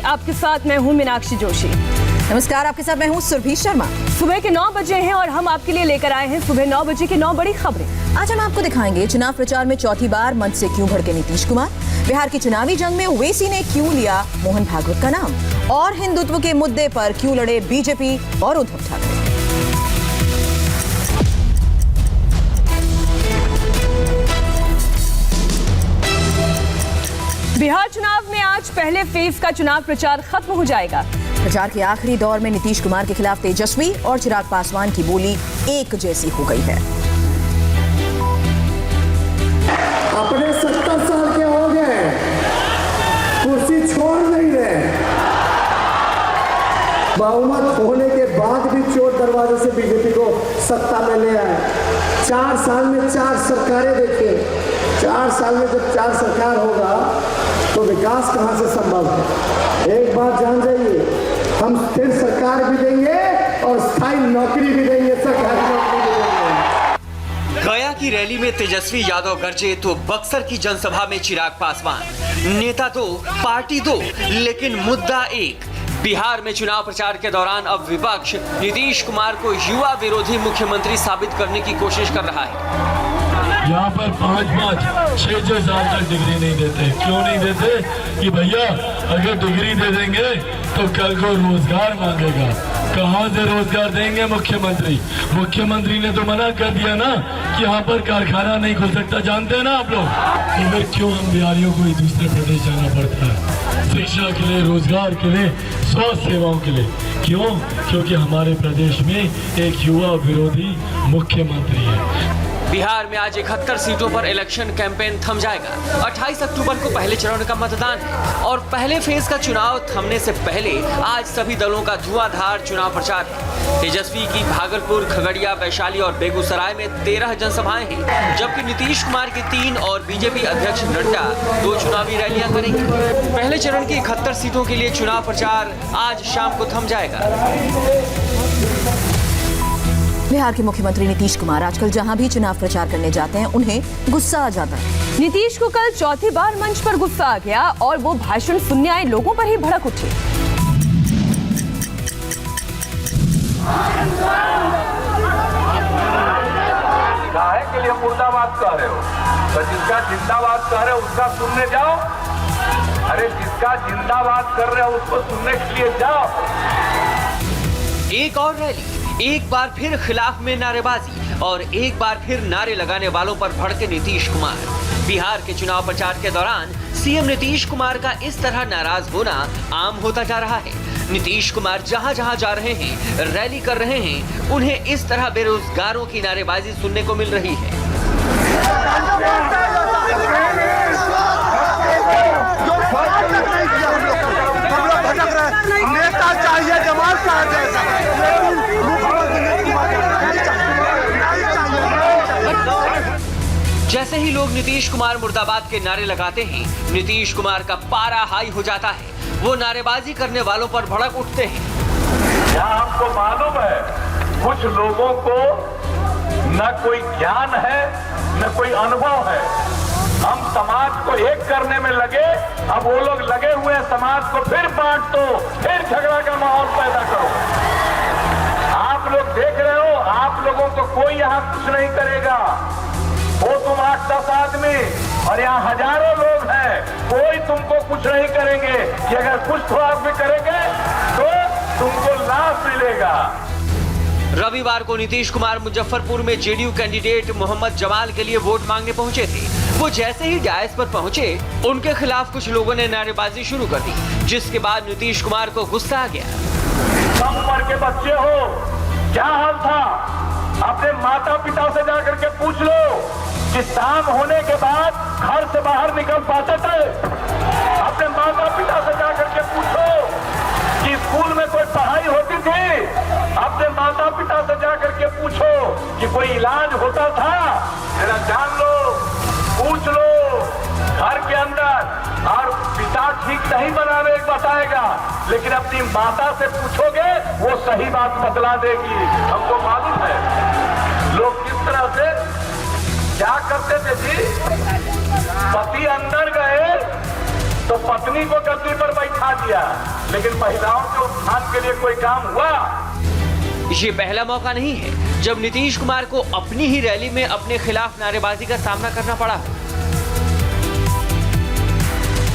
आपके साथ मैं हूं मीनाक्षी जोशी। नमस्कार, आपके साथ मैं हूं सुरभि शर्मा। सुबह के 9 बजे हैं और हम आपके लिए लेकर आए हैं सुबह 9 बजे की 9 बड़ी खबरें। आज हम आपको दिखाएंगे चुनाव प्रचार में चौथी बार मंच से क्यों भड़के नीतीश कुमार, बिहार की चुनावी जंग में ओवैसी ने क्यों लिया मोहन भागवत का नाम, और हिंदुत्व के मुद्दे पर क्यों लड़े बीजेपी और उद्धव ठाकरे। बिहार चुनाव में आज पहले फेज का चुनाव प्रचार खत्म हो जाएगा। प्रचार के आखिरी दौर में नीतीश कुमार के खिलाफ तेजस्वी और चिराग पासवान की बोली एक जैसी हो गई है। अपने 70 साल के हो गए, कुर्सी छोड़ नहीं रहे। बहुमत होने के बाद भी चोर दरवाजे से बीजेपी को सत्ता में ले आए। 4 साल में 4 सरकारें देखिए। 4 साल में जब 4 सरकार होगा तो विकास कहां से संभव है। एक बात जान जाइए, हम स्थिर सरकार भी देंगे और स्थायी नौकरी भी देंगे, सरकारी नौकरी भी देंगे। गया की रैली में तेजस्वी यादव गरजे तो बक्सर की जनसभा में चिराग पासवान। नेता दो, पार्टी दो, लेकिन मुद्दा एक। बिहार में चुनाव प्रचार के दौरान अब विपक्ष नीतीश कुमार को युवा विरोधी मुख्यमंत्री साबित करने की कोशिश कर रहा है। यहाँ पर 5-5, 6-6 साल तक डिग्री नहीं देते। क्यों नहीं देते? कि भैया अगर डिग्री दे देंगे तो कल को रोजगार मांगेगा। कहाँ से रोजगार देंगे मुख्यमंत्री? मुख्यमंत्री ने तो मना कर दिया ना कि यहाँ पर कारखाना नहीं खुल सकता। जानते हैं ना आप लोग? तो फिर क्यों हम बिहारियों को दूसरे प्रदेश जाना पड़ता है? शिक्षा के लिए, रोजगार के लिए, स्वास्थ्य सेवाओं के लिए। क्यों? क्योंकि हमारे प्रदेश में एक युवा विरोधी मुख्यमंत्री है। बिहार में आज 71 सीटों पर इलेक्शन कैंपेन थम जाएगा। 28 अक्टूबर को पहले चरण का मतदान है और पहले फेज का चुनाव थमने से पहले आज सभी दलों का धुआंधार चुनाव प्रचार है। तेजस्वी की भागलपुर, खगड़िया, वैशाली और बेगूसराय में 13 जनसभाएं हैं, जबकि नीतीश कुमार की 3 और बीजेपी अध्यक्ष नड्डा 2 चुनावी रैलियां करेंगे। पहले चरण की 71 सीटों के लिए चुनाव प्रचार आज शाम को थम जाएगा। बिहार के मुख्यमंत्री नीतीश कुमार आजकल जहां भी चुनाव प्रचार करने जाते हैं उन्हें गुस्सा आ जाता है। नीतीश को कल चौथी बार मंच पर गुस्सा आ गया और वो भाषण सुनने आए लोगों पर ही भड़क उठे। काहे के लिए मुर्दाबाद कह रहे हो? तो जिसका जिंदाबाद कह रहे हो उसका सुनने जाओ। अरे जिसका जिंदाबाद कर रहे हो उसको सुनने के लिए जाओ। एक और रैली, एक बार फिर खिलाफ में नारेबाजी और एक बार फिर नारे लगाने वालों पर भड़के नीतीश कुमार। बिहार के चुनाव प्रचार के दौरान सीएम नीतीश कुमार का इस तरह नाराज होना आम होता जा रहा है। नीतीश कुमार जहां जहां जा रहे हैं, रैली कर रहे हैं, उन्हें इस तरह बेरोजगारों की नारेबाजी सुनने को मिल रही है। नेता चाहिए जमात का जैसा। जैसे ही लोग नीतीश कुमार मुर्दाबाद के नारे लगाते हैं, नीतीश कुमार का पारा हाई हो जाता है। वो नारेबाजी करने वालों पर भड़क उठते हैं। यहाँ हमको मालूम है कुछ लोगों को न कोई ज्ञान है न कोई अनुभव है। हम समाज को एक करने में लगे, अब वो लोग लगे हुए हैं समाज को फिर बांट दो, फिर झगड़ा का माहौल पैदा करो। आप लोग देख रहे हो, आप लोगों को कोई यहाँ कुछ नहीं करेगा। वो तुम 8-10 आदमी और यहाँ हजारों लोग हैं, कोई तुमको कुछ नहीं करेंगे। कि अगर कुछ तो आप भी करेंगे तो तुमको लाभ मिलेगा। रविवार को नीतीश कुमार मुजफ्फरपुर में जेडीयू कैंडिडेट मोहम्मद जमाल के लिए वोट मांगने पहुंचे थे। वो जैसे ही डायस पर पहुंचे, उनके खिलाफ कुछ लोगों ने नारेबाजी शुरू कर दी, जिसके बाद नीतीश कुमार को गुस्सा आ गया। कम उम्र के बच्चे हो, क्या हाल था? अपने माता पिता से जाकर के पूछ लो कि शाम होने के बाद घर से बाहर निकल पाते थे? अपने माता पिता से जाकर के पूछो कि स्कूल में कोई पढ़ाई होती थी? अपने माता पिता से जाकर के पूछो कि कोई इलाज होता था? जरा जान लो, पूछ लो घर के अंदर। और पिता ठीक नहीं बताएगा, लेकिन अपनी माता से पूछोगे वो सही बात बतला देगी। हमको मालूम है लोग किस तरह से क्या करते थे जी। पति अंदर गए तो पत्नी को गद्दी पर बैठा दिया, लेकिन महिलाओं के उत्थान के लिए कोई काम हुआ? ये पहला मौका नहीं है जब नीतीश कुमार को अपनी ही रैली में अपने खिलाफ नारेबाजी का सामना करना पड़ा।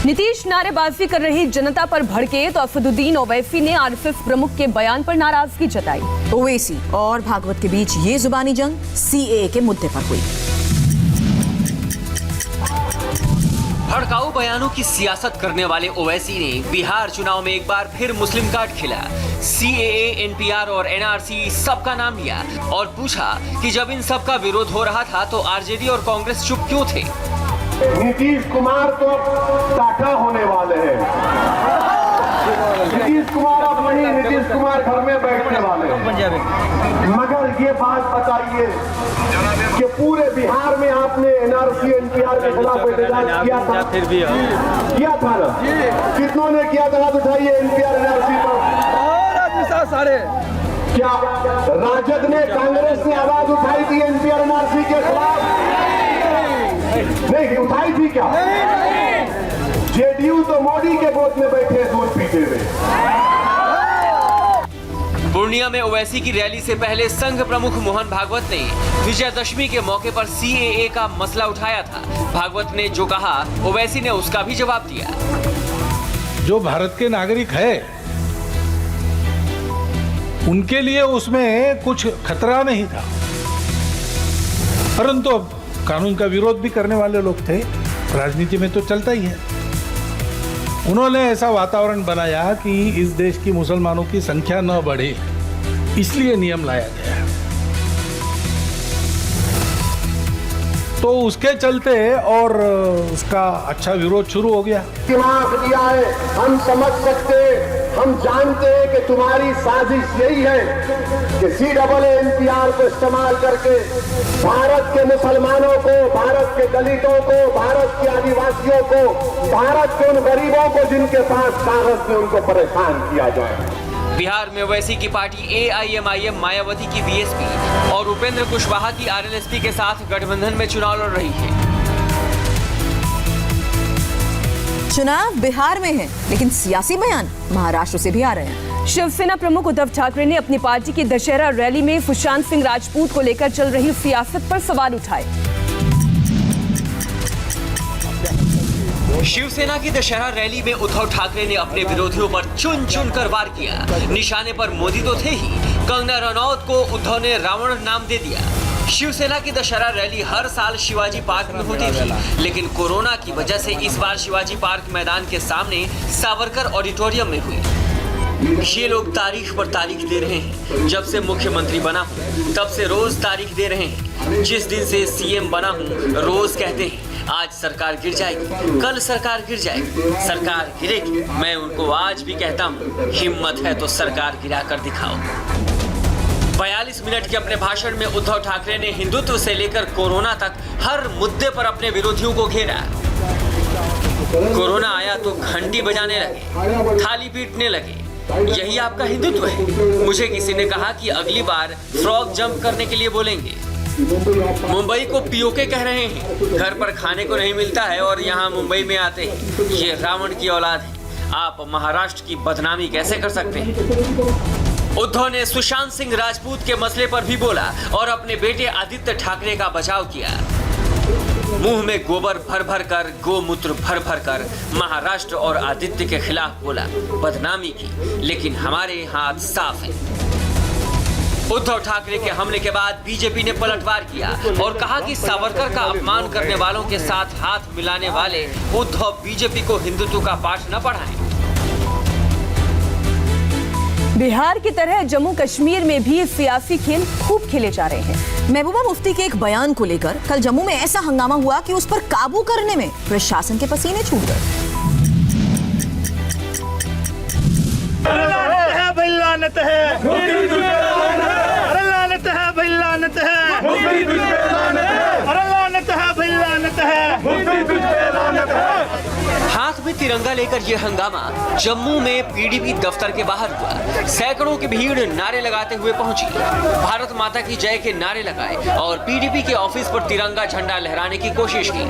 नीतीश नारेबाजी कर रही जनता पर भड़के तो असदुद्दीन ओवैसी ने आरएसएस प्रमुख के बयान पर नाराजगी जताई। ओवैसी और भागवत के बीच ये जुबानी जंग सीएए के मुद्दे पर हुई। भड़काऊ बयानों की सियासत करने वाले ओवैसी ने बिहार चुनाव में एक बार फिर मुस्लिम कार्ड खेला। सीएए, एनपीआर और एनआरसी सबका नाम लिया और पूछा कि जब इन सब का विरोध हो रहा था तो आरजेडी और कांग्रेस चुप क्यों थे। नीतीश कुमार तो टाटा होने वाले हैं। नीतीश कुमार अब नहीं, नीतीश कुमार घर में बैठने वाले हैं। मगर ये बात बताइए कि पूरे बिहार में आपने एनआरसी, एनपीआर के खिलाफ एहतजाज किया था? किया था ना? कितनों ने किया था? हाथ उठाइए एनपीआर, एनआरसी पर। सारे क्या राजद ने, कांग्रेस ने आवाज उठाई थी एनपीआर, एनआरसी के खिलाफ? नहीं उठाई थी क्या? जेडीयू तो मोदी के गोद में बैठे दूध पीते हुए। पूर्णिया में ओवैसी की रैली से पहले संघ प्रमुख मोहन भागवत ने विजयदशमी के मौके पर सीएए का मसला उठाया था। भागवत ने जो कहा, ओवैसी ने उसका भी जवाब दिया। जो भारत के नागरिक है उनके लिए उसमें कुछ खतरा नहीं था, परंतु अब कानून का विरोध भी करने वाले लोग थे। राजनीति में तो चलता ही है। उन्होंने ऐसा वातावरण बनाया कि इस देश की मुसलमानों की संख्या न बढ़े, इसलिए नियम लाया गया। तो उसके चलते और उसका अच्छा विरोध शुरू हो गया। दिमाग दिया है, हम समझ सकते, हम जानते हैं कि तुम्हारी साजिश यही है कि CAA-NPR को इस्तेमाल करके भारत के मुसलमानों को, भारत के दलितों को, भारत के आदिवासियों को, भारत के उन गरीबों को जिनके पास कागज में, उनको परेशान किया जाए। बिहार में ओवैसी की पार्टी AIMIM मायावती की बीएसपी और उपेंद्र कुशवाहा की RLSP के साथ गठबंधन में चुनाव लड़ रही है। चुनाव बिहार में है, लेकिन सियासी बयान महाराष्ट्र से भी आ रहे हैं। शिवसेना प्रमुख उद्धव ठाकरे ने अपनी पार्टी की दशहरा रैली में सुशांत सिंह राजपूत को लेकर चल रही सियासत पर सवाल उठाए। शिवसेना की दशहरा रैली में उद्धव ठाकरे ने अपने विरोधियों पर चुन चुन कर वार किया। निशाने पर मोदी तो थे ही, कंगना रनौत को उद्धव ने रावण नाम दे दिया। शिवसेना की दशहरा रैली हर साल शिवाजी पार्क में होती थी, लेकिन कोरोना की वजह से इस बार शिवाजी पार्क मैदान के सामने सावरकर ऑडिटोरियम में हुई। ये लोग तारीख पर तारीख दे रहे हैं। जब से मुख्यमंत्री बना हूँ तब से रोज तारीख दे रहे हैं। जिस दिन से सीएम बना हूँ रोज कहते हैं आज सरकार गिर जाएगी, कल सरकार गिर जाएगी, सरकार गिरेगी। मैं उनको आज भी कहता हूँ, हिम्मत है तो सरकार गिरा कर दिखाओ। 42 मिनट के अपने भाषण में उद्धव ठाकरे ने हिंदुत्व से लेकर कोरोना तक हर मुद्दे पर अपने विरोधियों को घेरा। कोरोना आया तो घंटी बजाने लगे, थाली पीटने लगे, यही आपका हिंदुत्व है। मुझे किसी ने कहा कि अगली बार फ्रॉग जंप करने के लिए बोलेंगे। मुंबई को पीओके कह रहे हैं। घर पर खाने को नहीं मिलता है और यहाँ मुंबई में आते हैं। ये रावण की औलाद है। आप महाराष्ट्र की बदनामी कैसे कर सकते हैं? उद्धव ने सुशांत सिंह राजपूत के मसले पर भी बोला और अपने बेटे आदित्य ठाकरे का बचाव किया। मुंह में गोबर भर भर कर, गोमूत्र भर भर कर महाराष्ट्र और आदित्य के खिलाफ बोला, बदनामी की, लेकिन हमारे हाथ साफ हैं। उद्धव ठाकरे के हमले के बाद बीजेपी ने पलटवार किया और कहा कि सावरकर का अपमान करने वालों के साथ हाथ मिलाने वाले उद्धव बीजेपी को हिंदुत्व का पाठ न पढ़ाएं। बिहार की तरह जम्मू कश्मीर में भी सियासी खेल खूब खेले जा रहे हैं। महबूबा मुफ्ती के एक बयान को लेकर कल जम्मू में ऐसा हंगामा हुआ कि उस पर काबू करने में प्रशासन के पसीने छूट गए। हाथ में तिरंगा लेकर यह हंगामा जम्मू में पीडीपी दफ्तर के बाहर हुआ। सैकड़ों की भीड़ नारे लगाते हुए पहुंची, भारत माता की जय के नारे लगाए और पीडीपी के ऑफिस पर तिरंगा झंडा लहराने की कोशिश की।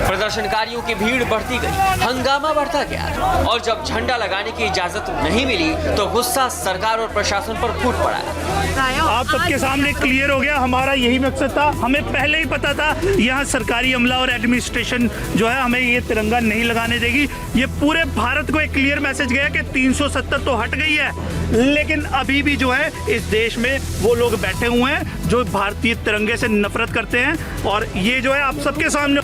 प्रदर्शनकारियों की भीड़ बढ़ती गई, हंगामा बढ़ता गया और जब झंडा लगाने की इजाजत नहीं मिली तो गुस्सा सरकार और प्रशासन पर फूट पड़ा। आप सबके सामने क्लियर हो गया, हमारा यही मकसद था। हमें पहले ही पता था यहाँ सरकारी अमला और एडमिनिस्ट्रेशन जो है हमें ये तिरंगा नहीं लगाने देगी। ये पूरे भारत को एक क्लियर मैसेज गया कि 370 तो हट गई है, लेकिन अभी भी जो है इस देश में वो लोग बैठे हुए हैं जो भारतीय तिरंगे से नफरत करते हैं। और ये जो है आप सबके सामने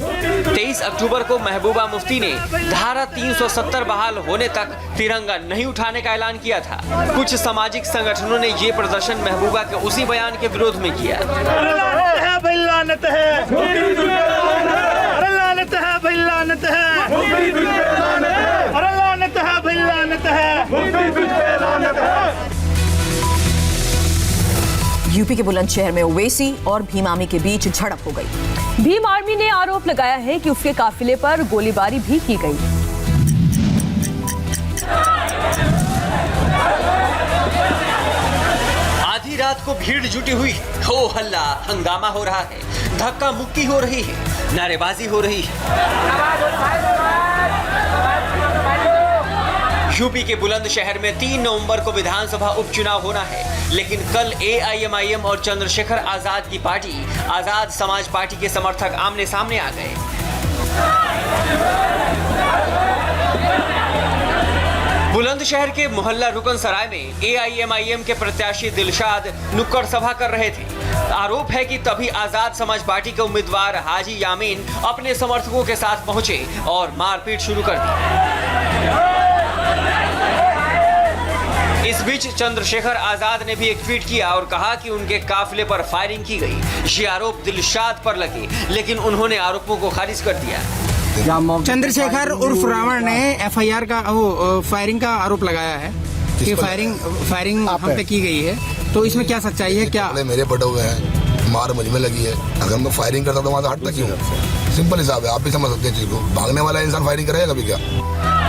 23 अक्टूबर को महबूबा मुफ्ती ने धारा 370 बहाल होने तक तिरंगा नहीं उठाने का ऐलान किया था। कुछ सामाजिक संगठनों ने ये प्रदर्शन महबूबा के उसी बयान के विरोध में किया। लानत है, अरे लानत है भाई, लानत है, अरे लानत है भाई, लानत है। यूपी के बुलंदशहर में ओवैसी और भीम आर्मी के बीच झड़प हो गई। भीम आर्मी ने आरोप लगाया है कि उसके काफिले पर गोलीबारी भी की गई। आधी रात को भीड़ जुटी हुई, हो हल्ला, हंगामा हो रहा है, धक्का मुक्की हो रही है, नारेबाजी हो रही है। यूपी के बुलंदशहर में 3 नवंबर को विधानसभा उपचुनाव होना है, लेकिन कल एआईएमआईएम और चंद्रशेखर आजाद की पार्टी आजाद समाज पार्टी के समर्थक आमने सामने आ गए। बुलंदशहर के मोहल्ला रुकन सराय में एआईएमआईएम के प्रत्याशी दिलशाद नुक्कड़ सभा कर रहे थे। आरोप है कि तभी आजाद समाज पार्टी के उम्मीदवार हाजी यामीन अपने समर्थकों के साथ पहुंचे और मारपीट शुरू कर दी। इस बीच चंद्रशेखर आजाद ने भी एक ट्वीट किया और कहा कि उनके काफिले पर फायरिंग की गई। ये आरोप दिलशाद पर लगे, लेकिन उन्होंने आरोपों को खारिज कर दिया। चंद्रशेखर उर्फ रावण ने एफआईआर का फायरिंग का आरोप लगाया है कि फायरिंग हम पे की गई है, तो इसमें क्या सच्चाई है? क्या मेरे पटे हुए हैं, मार मुझ में लगी है। अगर मैं फायरिंग करता तो वहां से हटता क्यों? सिंपल हिसाब है, आप भी समझ सकते हैं चीज को। भागने वाला इंसान फायरिंग करेगा कभी क्या?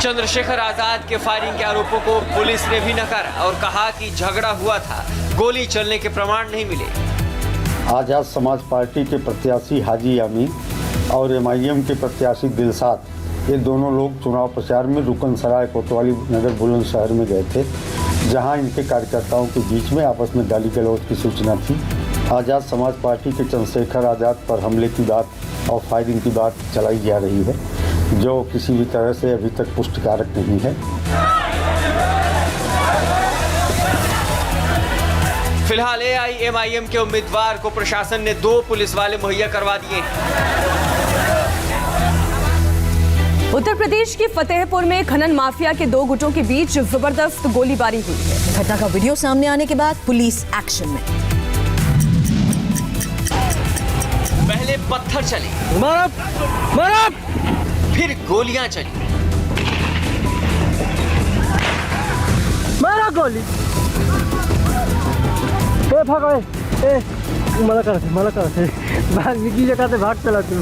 चंद्रशेखर आजाद के फायरिंग के आरोपों को पुलिस ने भी नकारा और कहा कि झगड़ा हुआ था, गोली चलने के प्रमाण नहीं मिले। आजाद समाज पार्टी के प्रत्याशी हाजी यामीन और एमआईएम के प्रत्याशी दिलशाद, ये दोनों लोग चुनाव प्रचार में रुकन सराय कोतवाली नगर बुलंदशहर में गए थे, जहां इनके कार्यकर्ताओं के बीच में आपस में गाली गलौज की सूचना थी। आजाद समाज पार्टी के चंद्रशेखर आजाद पर हमले की बात और फायरिंग की बात चलाई जा रही है, जो किसी भी तरह से अभी तक पुष्टिकारक नहीं है। फिलहाल एआईएमआईएम के उम्मीदवार को प्रशासन ने 2 पुलिस वाले मुहैया करवा दिए। उत्तर प्रदेश के फतेहपुर में खनन माफिया के 2 गुटों के बीच जबरदस्त गोलीबारी हुई है। घटना का वीडियो सामने आने के बाद पुलिस एक्शन में। पहले पत्थर चले, फिर गोलियां चली। मारा गोली, मला करते वाल्मीकि जगह से भाग चला तू।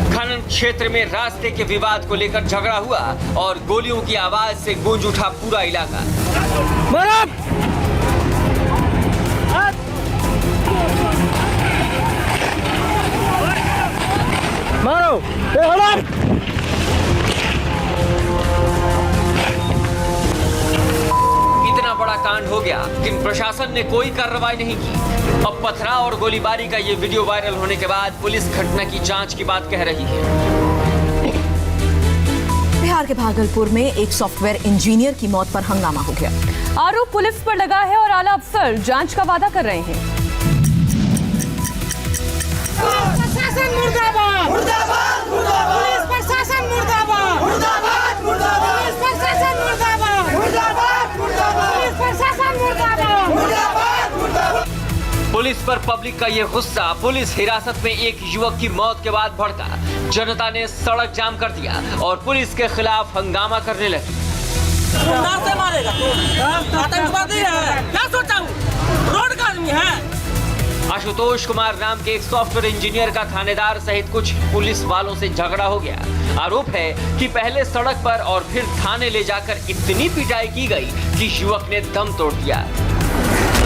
खनन क्षेत्र में रास्ते के विवाद को लेकर झगड़ा हुआ और गोलियों की आवाज से गूंज उठा पूरा इलाका। मारो, इतना बड़ा कांड हो गया कि प्रशासन ने कोई कार्रवाई नहीं की। अब पथराव और गोलीबारी का ये वीडियो वायरल होने के बाद पुलिस घटना की जांच की बात कह रही है। बिहार के भागलपुर में एक सॉफ्टवेयर इंजीनियर की मौत पर हंगामा हो गया। आरोप पुलिस पर लगा है और आला अफसर जांच का वादा कर रहे हैं। प्रशासन मुर्दाबाद, मुर्दाबाद, मुर्दाबाद। पुलिस प्रशासन मुर्दाबाद, मुर्दाबाद, मुर्दाबाद। पुलिस प्रशासन मुर्दाबाद, मुर्दाबाद, मुर्दाबाद। पुलिस प्रशासन मुर्दाबाद, मुर्दाबाद, मुर्दाबाद। पुलिस पर पब्लिक का ये गुस्सा पुलिस हिरासत में एक युवक की मौत के बाद भड़का। जनता ने सड़क जाम कर दिया और पुलिस के खिलाफ हंगामा करने लगी। से मारेगा, आतंकवादी है, क्या सोचा हूँ? रोड का आदमी है। आशुतोष कुमार नाम के एक सॉफ्टवेयर इंजीनियर का थानेदार सहित कुछ पुलिस वालों से झगड़ा हो गया। आरोप है कि पहले सड़क पर और फिर थाने ले जाकर इतनी पिटाई की गई कि युवक ने दम तोड़ दिया।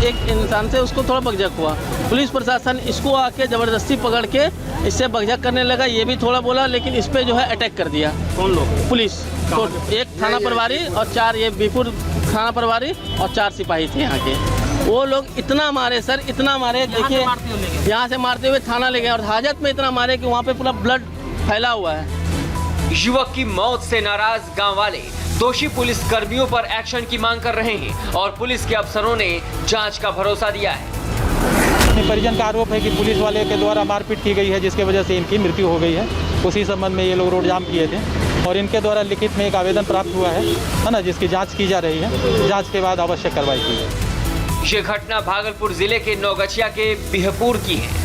एक इंसान से उसको थोड़ा बकझक हुआ। पुलिस प्रशासन इसको आके ज़बरदस्ती पकड़ के इससे बकझक करने लगा। ये भी थोड़ा बोला, लेकिन इस पे जो है अटैक कर दिया। कौन लोग? पुलिस। तो एक थाना प्रभारी और 4 ये बीपुर थाना प्रभारी और 4 सिपाही थे यहाँ के। वो लोग इतना मारे सर, इतना मारे, देखिए यहाँ से मारते हुए थाना ले गए और हाजत में इतना मारे कि वहाँ पे पूरा ब्लड फैला हुआ है। युवक की मौत से नाराज गांव वाले दोषी पुलिस कर्मियों पर एक्शन की मांग कर रहे हैं और पुलिस के अफसरों ने जांच का भरोसा दिया है। परिजन का आरोप है कि पुलिस वाले के द्वारा मारपीट की गई है, जिसके वजह से इनकी मृत्यु हो गई है। उसी संबंध में ये लोग रोड जाम किए थे और इनके द्वारा लिखित में एक आवेदन प्राप्त हुआ है ना, जिसकी जाँच की जा रही है। जाँच के बाद आवश्यक कार्रवाई की जाए। ये घटना भागलपुर जिले के नौगछिया के बिहपुर की है।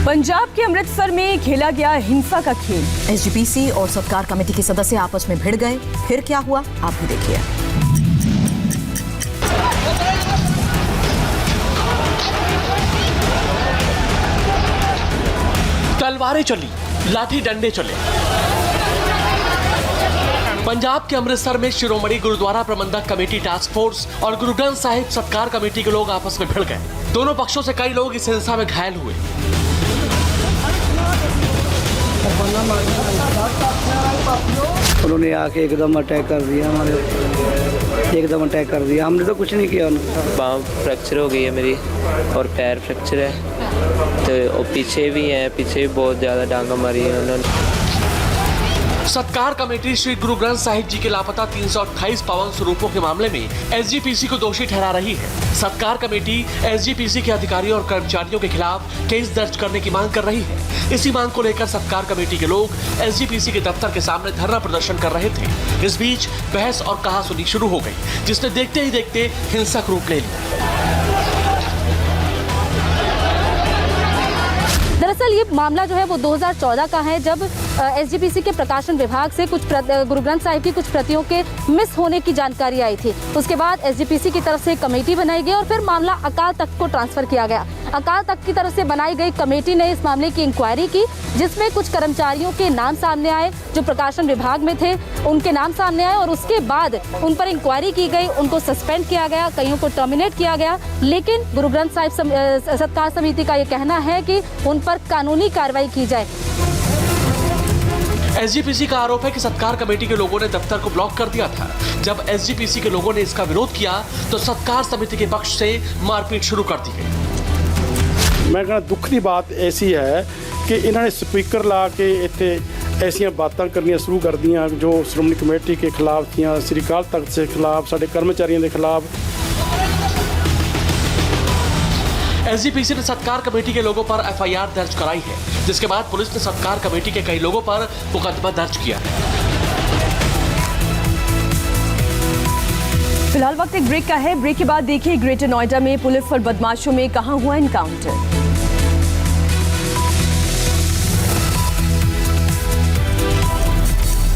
पंजाब के अमृतसर में खेला गया हिंसा का खेल। एसजीपीसी और सत्कार कमेटी के सदस्य आपस में भिड़ गए। फिर क्या हुआ, आप भी देखिए। तलवारें चली, लाठी डंडे चले। पंजाब के अमृतसर में शिरोमणि गुरुद्वारा प्रबंधक कमेटी टास्क फोर्स और गुरु ग्रंथ साहिब सत्कार कमेटी के लोग आपस में भिड़ गए। दोनों पक्षों से कई लोग इस हिंसा में घायल हुए। उन्होंने आके एकदम अटैक कर दिया, हमारे एकदम अटैक कर दिया। हमने तो कुछ नहीं किया। पाँव फ्रैक्चर हो गई है मेरी और पैर फ्रैक्चर है, तो पीछे भी है, पीछे भी बहुत ज़्यादा डांगा मारी है उन्होंने। सत्कार कमेटी श्री गुरु ग्रंथ साहिब जी के लापता 328 पावन स्वरूपों के मामले में एसजीपीसी को दोषी ठहरा रही है। सत्कार कमेटी एसजीपीसी के अधिकारियों और कर्मचारियों के खिलाफ केस दर्ज करने की मांग कर रही है। इसी मांग को लेकर सत्कार कमेटी के लोग एसजीपीसी के दफ्तर के सामने धरना प्रदर्शन कर रहे थे। इस बीच बहस और कहासुनी शुरू हो गई, जिसने देखते ही देखते हिंसक रूप ले लिया। दरअसल ये मामला जो है वो 2014 का है, जब एसजीपीसी के प्रकाशन विभाग से कुछ गुरु ग्रंथ साहिब की कुछ प्रतियों के मिस होने की जानकारी आई थी। उसके बाद एसजीपीसी की तरफ से एक कमेटी बनाई गई और फिर मामला अकाल तख्त को ट्रांसफर किया गया। अकाल तख्त की तरफ से बनाई गई कमेटी ने इस मामले की इंक्वायरी की, जिसमें कुछ कर्मचारियों के नाम सामने आए जो प्रकाशन विभाग में थे, उनके नाम सामने आए और उसके बाद उन पर इंक्वायरी की गई, उनको सस्पेंड किया गया, कईयों को टर्मिनेट किया गया। लेकिन गुरु ग्रंथ साहिब सत्कार समिति का ये कहना है कि उन पर कानूनी कार्रवाई की जाए। एसजीपीसी का आरोप है कि सत्कार कमेटी के लोगों ने दफ्तर को ब्लॉक कर दिया था। जब एसजीपीसी के लोगों ने इसका विरोध किया तो सत्कार समिति के पक्ष से मारपीट शुरू कर दी गई। मैं कहना दुख की बात ऐसी है कि इन्होंने स्पीकर ला के इतने ऐसिया बातें करनिया शुरू कर दियाँ जो श्रोमणी कमेटी के खिलाफ थी, श्री अकाल तख्त के खिलाफ, साढ़े कर्मचारियों के खिलाफ। एसजीपीसी ने सत्कार कमेटी के लोगों पर एफआईआर दर्ज कराई है, जिसके बाद पुलिस ने सत्कार कमेटी के कई लोगों पर मुकदमा दर्ज किया है। फिलहाल वक्त एक ब्रेक का है। ब्रेक के बाद देखिए ग्रेटर नोएडा में पुलिस और बदमाशों में कहां हुआ एनकाउंटर।